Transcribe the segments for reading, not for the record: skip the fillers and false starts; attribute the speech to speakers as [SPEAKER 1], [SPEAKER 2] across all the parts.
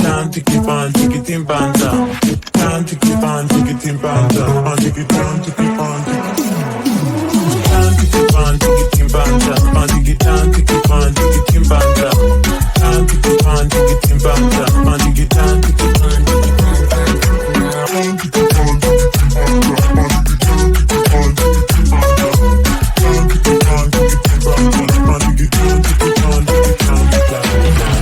[SPEAKER 1] down, take it on, take it in banda. Down, take it on, take it in banda. On, take it down, take it on, take it down, take it on, take it in banda. On, take it down, take it on, take it in banda. Down, take it on, take it in banda. On, take it down, take it on, take it in banda. Down, take it on, take it in banda. On, take it down, take it on, take it in banda. Down, take it on, take it in banda. On, take it down, take it on, take it down, take it down.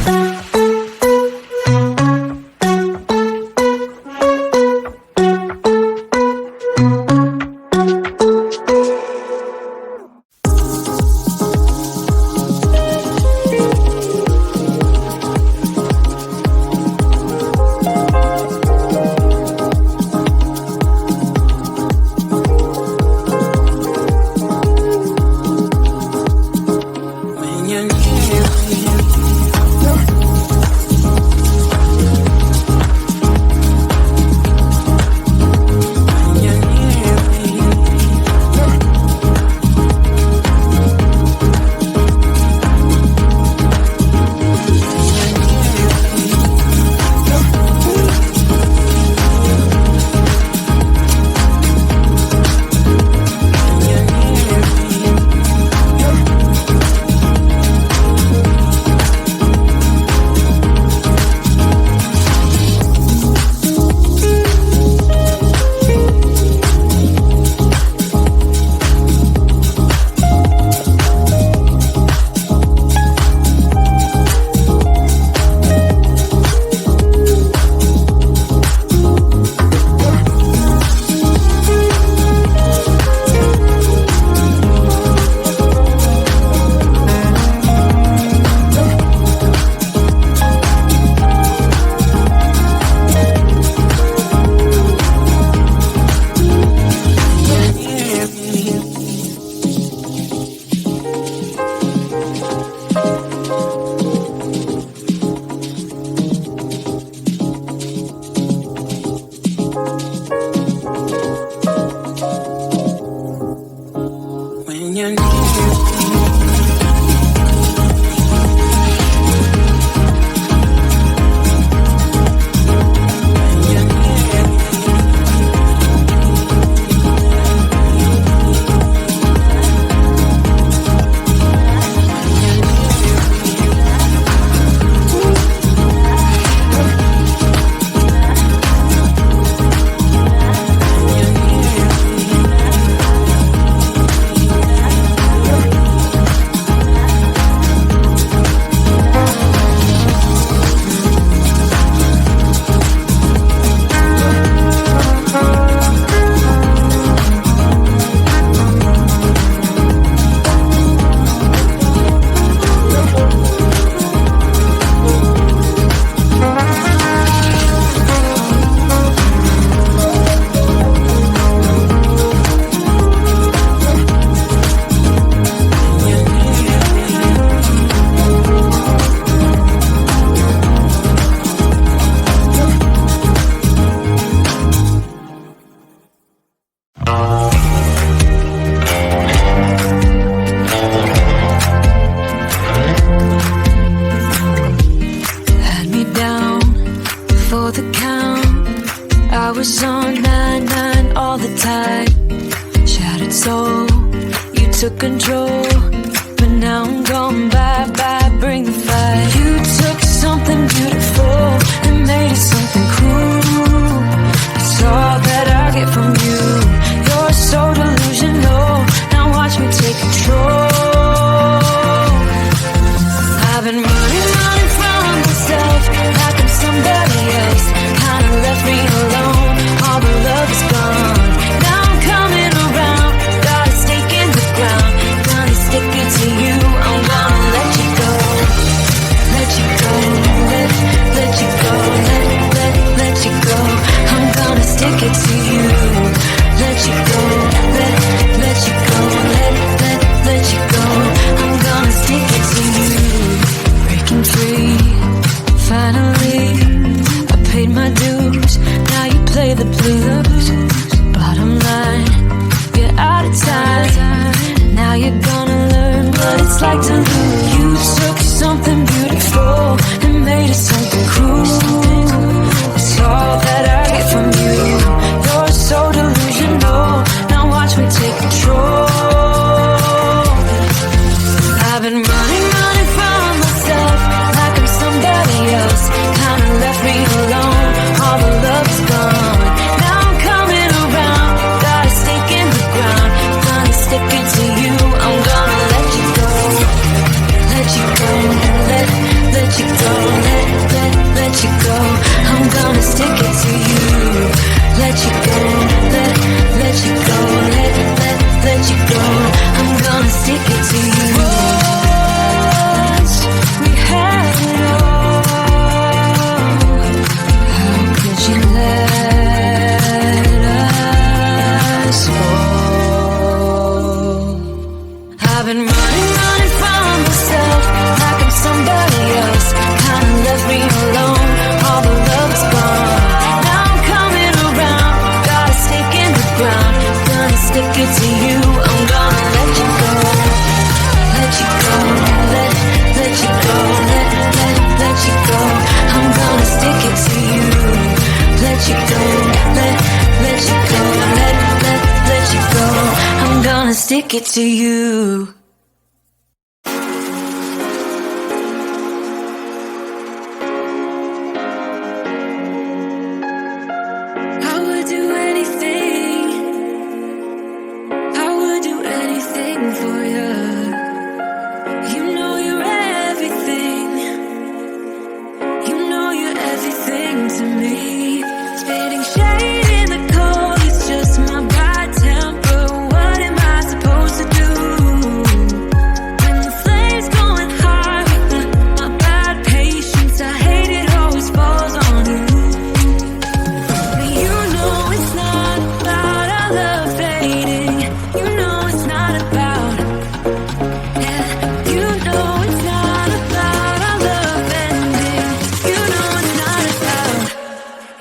[SPEAKER 2] took control, but now I'm gone, bye-bye, bring the fire. You took something beautiful and made it something cool. It's all that I get from you. You're so delusional, now watch me take control. I've been running from myself, like I'm somebody else. Kinda left me alone, all the love is gone. Now I'm coming around, got a stake in the ground. Gonna stick it to you, I'm gonna let you go. Let you go, let you go. I'm gonna stick it to you. Let you go, let you go, let you go. I'm gonna stick it to you. Once we had it all, how could you let us fall? I've been running from myself like I'm somebody else. Kinda left me alone, all the love is gone. Now I'm coming around, got a stake in the ground. Gonna stick it to you, I'm gonna let you go. Let you go, let you go, let you go. I'm gonna stick it to you. Let you go, let you go, let you go. I'm gonna stick it to you. I would do anything. I would do anything for you. You know you're everything. You know you're everything to me. Spitting shade in the cold, it's just my bad temper. What am I supposed to do? When the flames going high with my bad patience, I hate it always falls on you. But you know it's not about our love fading. You know it's not about, yeah. You know it's not about our love ending. You know it's not about,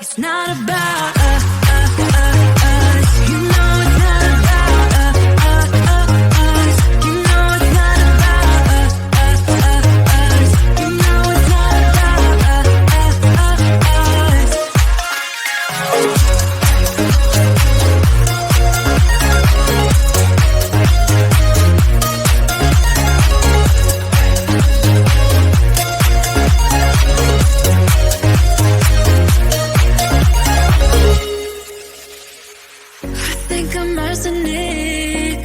[SPEAKER 2] it's not about us. You know it's not about us. You know it's not about us. You know it's not about us. I think I'm arsenic,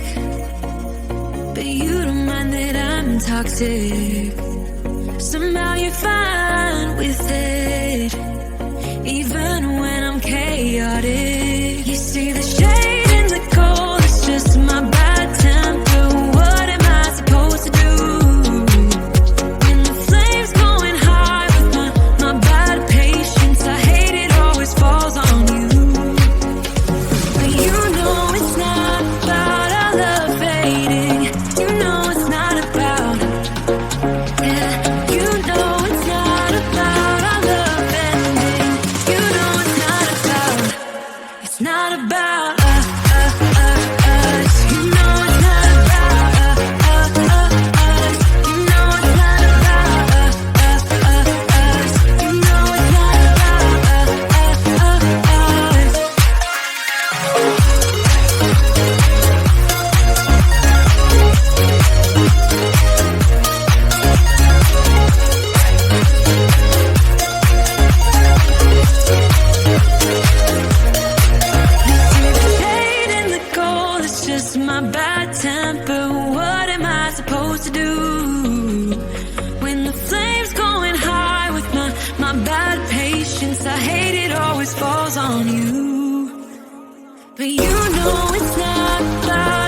[SPEAKER 2] but you don't mind that I'm toxic. Somehow you're fine with it, even when I'm chaotic. You see the shade in the cold, it's just my bad temper. What am I supposed to do? When the flames going high with my bad patience, I hate it always falls on you. But you know it's not about our love fading. You know it's not about, yeah. You know it's not about our love ending. You know it's not about, it's not about us. You know it's not about us. You know it's not about us. You know it's not about us. Shade in the cold, it's just my bad temper. What am I supposed to do? When the flames going high with my bad patience, I hate it always falls on you. But you know it's not about